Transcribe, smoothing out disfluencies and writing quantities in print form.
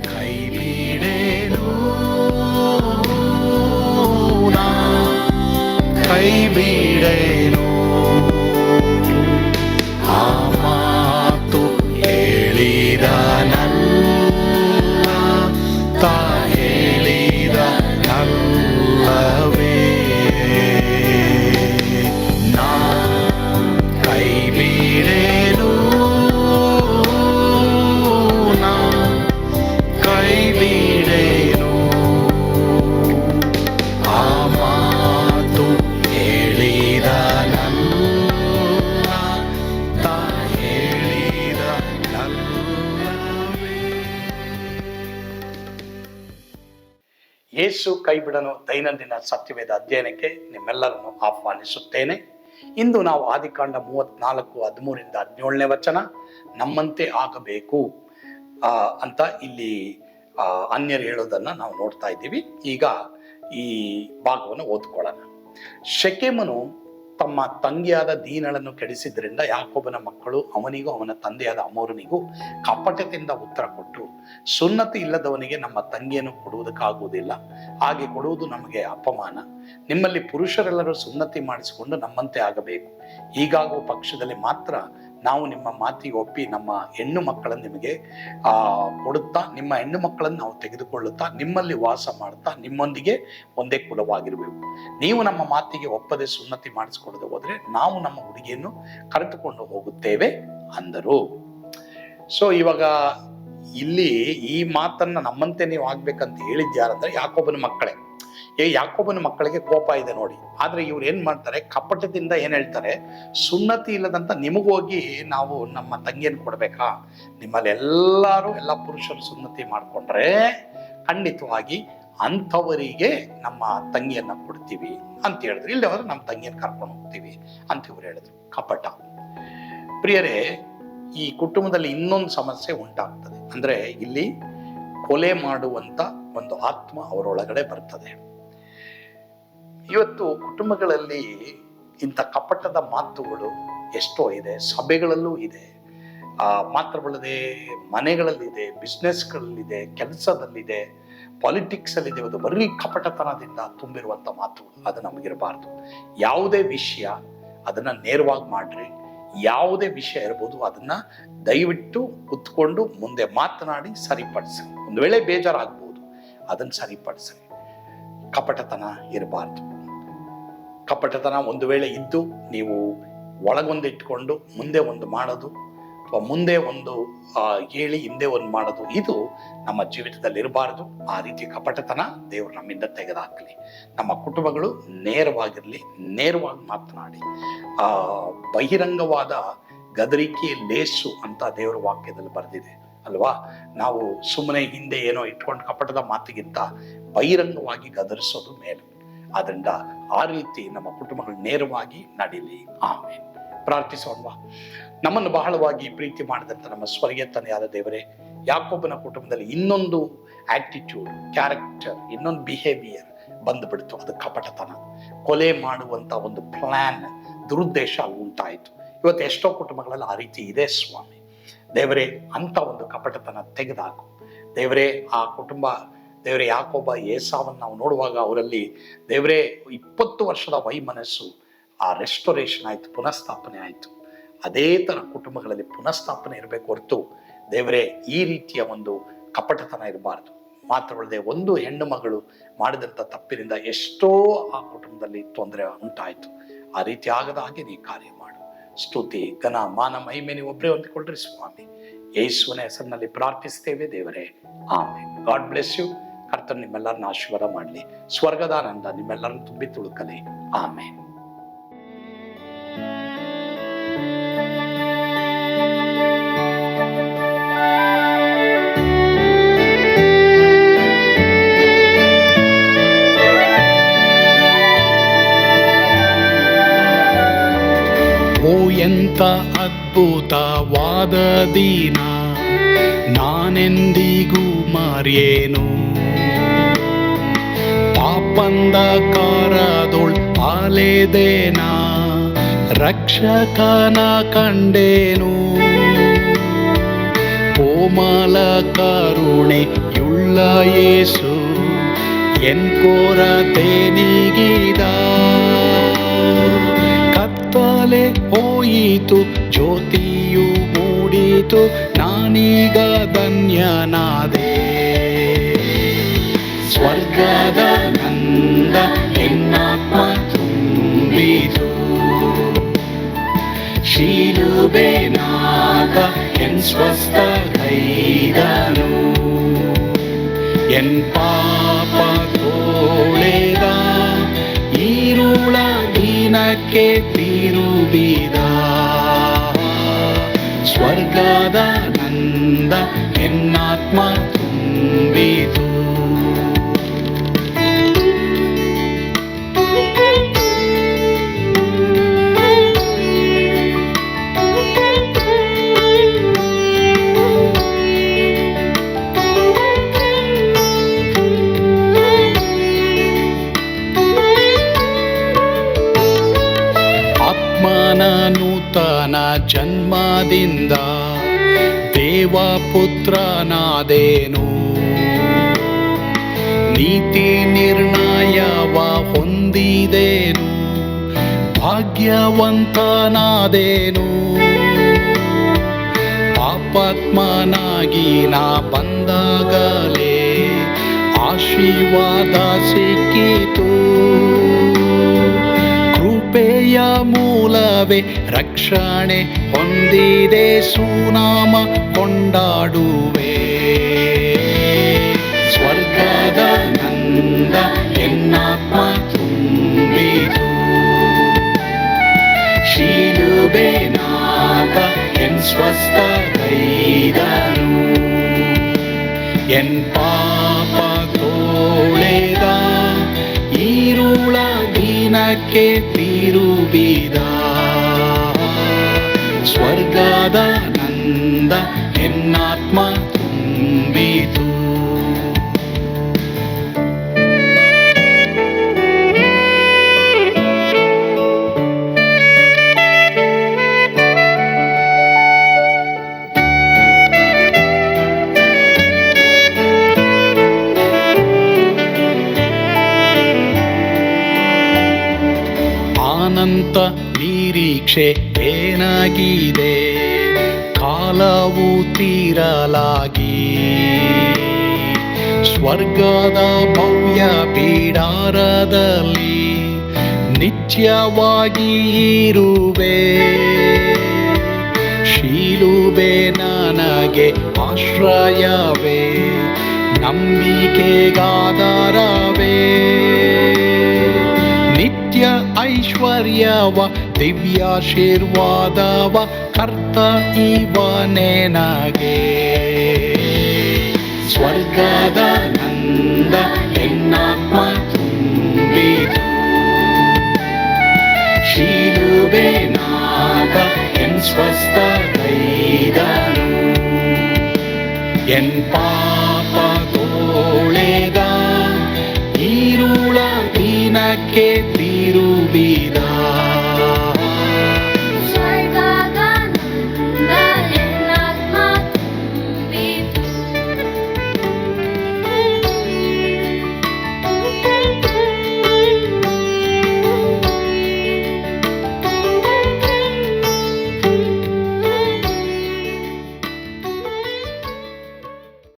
ಕೈ ಬಿಡೇನು, ಕೈ ಬಿಡೇನು, ಆ ಮಾತು ಹೇಳಿದ ತಾ ಹೇಳಿದ ನಲ್ಲವೇ. ನಾ ಕೈ ಬಿಡೇನು, ನಾ ಕೈ ಬಿಡೇನು, ಆ ಮಾತು ಹೇಳಿದ ತಾ ಹೇಳಿದ ನಲ್ಲವೇ. ಯೇಸು ಕೈ ಬಿಡನು ದೈನಂದಿನ ಸತ್ಯವೇದ ಅಧ್ಯಯನಕ್ಕೆ ನಿಮ್ಮೆಲ್ಲರನ್ನು ಆಹ್ವಾನಿಸುತ್ತೇನೆ. ಇಂದು ನಾವು ಆದಿಕಾಂಡ 34:13-17 ವಚನ, ನಮ್ಮಂತೆ ಆಗಬೇಕು ಅಂತ ಇಲ್ಲಿ ಅನ್ಯರು ಹೇಳೋದನ್ನ ನಾವು ನೋಡ್ತಾ ಇದ್ದೀವಿ. ಈಗ ಈ ಭಾಗವನ್ನು ಓದ್ಕೊಳ್ಳೋಣ. ಶೆಕೆಮನು ತಮ್ಮ ತಂಗಿಯಾದ ದೀನಳನ್ನು ಕೆಡಿಸಿದ್ರಿಂದ ಯಾಕೋಬನ ಮಕ್ಕಳು ಅವನಿಗೂ ಅವನ ತಂದೆಯಾದ ಹಮೋರನಿಗೂ ಕಪಟದಿಂದ ಉತ್ತರ ಕೊಟ್ಟು, ಸುನ್ನತಿ ಇಲ್ಲದವನಿಗೆ ನಮ್ಮ ತಂಗಿಯನ್ನು ಕೊಡುವುದಕ್ಕಾಗುವುದಿಲ್ಲ, ಹಾಗೆ ಕೊಡುವುದು ನಮಗೆ ಅಪಮಾನ. ನಿಮ್ಮಲ್ಲಿ ಪುರುಷರೆಲ್ಲರೂ ಸುನ್ನತಿ ಮಾಡಿಸಿಕೊಂಡು ನಮ್ಮಂತೆ ಆಗಬೇಕು. ಹೀಗಾಗುವ ಪಕ್ಷದಲ್ಲಿ ಮಾತ್ರ ನಾವು ನಿಮ್ಮ ಮಾತಿಗೆ ಒಪ್ಪಿ ನಮ್ಮ ಹೆಣ್ಣು ಮಕ್ಕಳನ್ನು ನಿಮಗೆ ಕೊಡುತ್ತಾ, ನಿಮ್ಮ ಹೆಣ್ಣು ಮಕ್ಕಳನ್ನು ನಾವು ತೆಗೆದುಕೊಳ್ಳುತ್ತಾ, ನಿಮ್ಮಲ್ಲಿ ವಾಸ ಮಾಡುತ್ತಾ ನಿಮ್ಮೊಂದಿಗೆ ಒಂದೇ ಕುಲವಾಗಿರಬೇಕು. ನೀವು ನಮ್ಮ ಮಾತಿಗೆ ಒಪ್ಪದೆ ಸುನ್ನತಿ ಮಾಡಿಸಿಕೊಡದೆ ಹೋದ್ರೆ ನಾವು ನಮ್ಮ ಹುಡುಗಿಯನ್ನು ಕರೆದುಕೊಂಡು ಹೋಗುತ್ತೇವೆ ಅಂದರು. ಸೊ ಇವಾಗ ಇಲ್ಲಿ ಈ ಮಾತನ್ನ ನಮ್ಮಂತೆ ನೀವು ಆಗ್ಬೇಕಂತ ಹೇಳಿದ್ಯಾರಂದ್ರೆ ಯಾಕೋಬನ ಮಕ್ಕಳೇ. ಯಾಕೋಬನ ಮಕ್ಕಳಿಗೆ ಕೋಪ ಇದೆ ನೋಡಿ. ಆದ್ರೆ ಇವ್ರು ಏನ್ ಮಾಡ್ತಾರೆ, ಕಪಟದಿಂದ ಏನ್ ಹೇಳ್ತಾರೆ, ಸುನ್ನತಿ ಇಲ್ಲದಂತ ನಿಮಗೋಗಿ ನಾವು ನಮ್ಮ ತಂಗಿಯನ್ನು ಕೊಡ್ಬೇಕಾ? ನಿಮ್ಮಲ್ಲಿ ಎಲ್ಲ ಪುರುಷರು ಸುನ್ನತಿ ಮಾಡ್ಕೊಂಡ್ರೆ ಖಂಡಿತವಾಗಿ ಅಂಥವರಿಗೆ ನಮ್ಮ ತಂಗಿಯನ್ನ ಕೊಡ್ತೀವಿ ಅಂತ ಹೇಳಿದ್ರು. ಇಲ್ಲಿ ಅವರು ನಮ್ಮ ತಂಗಿಯನ್ನು ಕರ್ಕೊಂಡು ಹೋಗ್ತೀವಿ ಅಂತ ಇವ್ರು ಹೇಳಿದ್ರು. ಕಪಟ. ಪ್ರಿಯರೇ, ಈ ಕುಟುಂಬದಲ್ಲಿ ಇನ್ನೊಂದು ಸಮಸ್ಯೆ ಉಂಟಾಗ್ತದೆ. ಅಂದ್ರೆ ಇಲ್ಲಿ ಕೊಲೆ ಮಾಡುವಂತ ಒಂದು ಆತ್ಮ ಅವರೊಳಗಡೆ ಬರ್ತದೆ. ಇವತ್ತು ಕುಟುಂಬಗಳಲ್ಲಿ ಇಂಥ ಕಪಟದ ಮಾತುಗಳು ಎಷ್ಟೋ ಇದೆ, ಸಭೆಗಳಲ್ಲೂ ಇದೆ, ಮಾತ್ರವಲ್ಲದೆ ಮನೆಗಳಲ್ಲಿದೆ, ಬಿಸ್ನೆಸ್ಗಳಲ್ಲಿದೆ, ಕೆಲಸದಲ್ಲಿದೆ, ಪಾಲಿಟಿಕ್ಸ್ ಅಲ್ಲಿದೆ. ಅದು ಬರೀ ಕಪಟತನದಿಂದ ತುಂಬಿರುವಂತ ಮಾತುಗಳು. ಅದು ನಮಗಿರಬಾರ್ದು. ಯಾವುದೇ ವಿಷಯ ಅದನ್ನ ನೇರವಾಗಿ ಮಾಡ್ರಿ. ಯಾವುದೇ ವಿಷಯ ಇರ್ಬೋದು, ಅದನ್ನ ದಯವಿಟ್ಟು ಕುತ್ಕೊಂಡು ಮುಂದೆ ಮಾತನಾಡಿ ಸರಿಪಡಿಸಿ. ಒಂದು ವೇಳೆ ಬೇಜಾರಾಗ್ಬೋದು, ಅದನ್ನ ಸರಿಪಡಿಸಿ. ಕಪಟತನ ಇರಬಾರ್ದು. ಕಪಟತನ ಒಂದು ವೇಳೆ ಇದ್ದು ನೀವು ಒಳಗೊಂದು ಇಟ್ಕೊಂಡು ಮುಂದೆ ಒಂದು ಮಾಡೋದು, ಅಥವಾ ಮುಂದೆ ಒಂದು ಹೇಳಿ ಹಿಂದೆ ಒಂದು ಮಾಡೋದು, ಇದು ನಮ್ಮ ಜೀವಿತದಲ್ಲಿ ಇರಬಾರ್ದು. ಆ ರೀತಿ ಕಪಟತನ ದೇವರು ನಮ್ಮಿಂದ ತೆಗೆದುಹಾಕಲಿ. ನಮ್ಮ ಕುಟುಂಬಗಳು ನೇರವಾಗಿರಲಿ, ನೇರವಾಗಿ ಮಾತನಾಡಿ. ಬಹಿರಂಗವಾದ ಗದರಿಕೆ ಲೇಸು ಅಂತ ದೇವರ ವಾಕ್ಯದಲ್ಲಿ ಬರೆದಿದೆ ಅಲ್ವಾ? ನಾವು ಸುಮ್ಮನೆ ಹಿಂದೆ ಏನೋ ಇಟ್ಕೊಂಡು ಕಪಟದ ಮಾತಿಗಿಂತ ಬಹಿರಂಗವಾಗಿ ಗದರಿಸೋದು ಮೇಲು. ಆದ್ರಿಂದ ಆ ರೀತಿ ನಮ್ಮ ಕುಟುಂಬಗಳು ನೇರವಾಗಿ ನಡೀಲಿ. ಆಮೇಲೆ ಪ್ರಾರ್ಥಿಸೋಣವಾ. ನಮ್ಮನ್ನು ಬಹಳವಾಗಿ ಪ್ರೀತಿ ಮಾಡಿದಂಥ ನಮ್ಮ ಸ್ವರ್ಗೀಯ ತಂದೆಯಾದ ದೇವರೇ, ಯಾಕೋಬನ ಕುಟುಂಬದಲ್ಲಿ ಇನ್ನೊಂದು ಆಟಿಟ್ಯೂಡ್, ಕ್ಯಾರೆಕ್ಟರ್, ಇನ್ನೊಂದು ಬಿಹೇವಿಯರ್ ಬಂದುಬಿಡ್ತು. ಅದು ಕಪಟತನ. ಕೊಲೆ ಮಾಡುವಂತ ಒಂದು ಪ್ಲಾನ್, ದುರುದ್ದೇಶ ಅಲ್ಲಿ ಉಂಟಾಯಿತು. ಇವತ್ತು ಎಷ್ಟೋ ಕುಟುಂಬಗಳಲ್ಲಿ ಆ ರೀತಿ ಇದೆ ಸ್ವಾಮಿ. ದೇವರೇ, ಅಂತ ಒಂದು ಕಪಟತನ ತೆಗೆದಾಕು ದೇವರೇ. ಆ ಕುಟುಂಬ ದೇವರೇ, ಯಾಕೋಬ ಏಸಾವನ್ನು ನಾವು ನೋಡುವಾಗ ಅವರಲ್ಲಿ ದೇವರೇ 20 ವರ್ಷದ ವೈಮನಸ್ಸು, ಆ ರೆಸ್ಟೋರೇಷನ್ ಆಯಿತು, ಪುನಃಸ್ಥಾಪನೆ ಆಯಿತು. ಅದೇ ಥರ ಕುಟುಂಬಗಳಲ್ಲಿ ಪುನಃಸ್ಥಾಪನೆ ಇರಬೇಕು ಹೊರತು ದೇವರೇ ಈ ರೀತಿಯ ಒಂದು ಕಪಟತನ ಇರಬಾರ್ದು. ಮಾತ್ರವಲ್ಲದೆ ಒಂದು ಹೆಣ್ಣು ಮಗಳು ಮಾಡಿದಂಥ ತಪ್ಪಿನಿಂದ ಎಷ್ಟೋ ಆ ಕುಟುಂಬದಲ್ಲಿ ತೊಂದರೆ ಉಂಟಾಯಿತು. ಆ ರೀತಿ ಆಗದ ಹಾಗೆ ನೀ ಕಾರ್ಯ ಮಾಡು. ಸ್ತುತಿ, ಘನ, ಮಾನ, ಮಹಿಮೆ ನೀವು ಒಬ್ಬರೇ ಹೊಂದಿಕೊಳ್ಳ್ರಿ ಸ್ವಾಮಿ. ಯೇಸುವಿನ ಹೆಸರಿನಲ್ಲಿ ಪ್ರಾರ್ಥಿಸ್ತೇವೆ ದೇವರೇ, ಆಮೆನ್. God bless you. ಕರ್ತನು ನಿಮ್ಮೆಲ್ಲರನ್ನ ಆಶೀರ್ವಾದ ಮಾಡಲಿ. ಸ್ವರ್ಗದ ಆನಂದ ನಿಮ್ಮೆಲ್ಲರನ್ನು ತುಂಬಿ ತುಳುಕಲಿ. ಆಮೆನ್. ಓ ಎಂತ ಅದ್ಭುತವಾದ ದಿನ, ನಾನೆಂದಿಗೂ ಮರೆಯೇನು. ಪಾಪಂಧಕಾರದೊಳ್ ಅಲೆದೇನ, ರಕ್ಷಕನ ಕಂಡೇನು. ಓ ಕೋಮಲ ಕರುಣೆಯುಳ್ಳ ಯೇಸು ಎನ್ ಕೊರತೆ ನೀಗಿದ. ಕತ್ತಲೆ ಹೋಯಿತು, ಜ್ಯೋತಿಯು ಮೂಡಿತು, ನಾನೀಗ ಧನ್ಯನಾದೆ. ಸ್ವರ್ಗದ ನಂದ ಎನ್ನಾತ್ಮ ತುಂಬಿತು. ಶಿಲುಬೆನಾಥ ಎನ್ ಸ್ವಸ್ಥಗೈದನು. ಎನ್ ಪಾಪ ತೋಳೆದ, ಈರುಳ ದಿನಕ್ಕೆ ತಿರುಗಿದ. ಸ್ವರ್ಗದ ನಂದ ಎನ್ನಾತ್ಮ ತುಂಬಿತು. ನೂತನ ಜನ್ಮದಿಂದ ದೇವಪುತ್ರನಾದೇನು. ನೀತಿ ನಿರ್ಣಯವ ಹೊಂದಿದೇನು, ಭಾಗ್ಯವಂತನಾದೇನು. ಪಾಪಾತ್ಮನಾಗಿ ನಾ ಬಂದಾಗಲೇ ಆಶೀರ್ವಾದ ಸಿಕ್ಕಿತು. ಕೃಪೆಯ ಮೂಲವೇ ರಕ್ಷಣೆ ಹೊಂದಿದೆ, ಸುನಾಮ ಕೊಂಡಾಡುವೆ. ಸ್ವರ್ಗದ ನಂದ ಎನ್ನಾತ್ಮ ತುಂಬಿತು. ಶಿಲುಬೆನಾಥ ಎನ್ ಸ್ವಸ್ಥಗೈದನು. ಎನ್ ಪಾಪ ತೋಳೆದ, ಈರುಳ ದಿನಕ್ಕೆ ತಿರುಗಿದ. ಸ್ವರ್ಗದ ನಂದ ಎನ್ನಾತ್ಮ ತುಂಬಿತು. ಅನಂತ ನಿರೀಕ್ಷೆ ಏನಾಗಿದೆ, ಕಾಲವು ತೀರಲಾಗಿ. ಸ್ವರ್ಗದ ಭವ್ಯ ಬಿಡಾರದಲ್ಲಿ ನಿತ್ಯವಾಗಿ ಇರುವೆ. ಶಿಲುಬೆ ನನಗೆ ಆಶ್ರಯವೇ, ನಂಬಿಕೆಗಾಧಾರವೇ. ನಿತ್ಯ ಐಶ್ವರ್ಯವ ದಿವ್ಯಾಶೀರ್ವಾದವ ಕರ್ತ ಇವನೇ ನಗೆ. ಸ್ವರ್ಗದ ನಂದ ಎನ್ನಾತ್ಮ ತುಂಬಿತು. ಶಿಲುಬೆನಾಥ ಎನ್ ಸ್ವಸ್ಥಗೈದನು. ಎನ್ ಪಾಪ ತೋಳೆದ, ಈರುಳ ದಿನಕ್ಕೆ ತಿರುಗಿದ.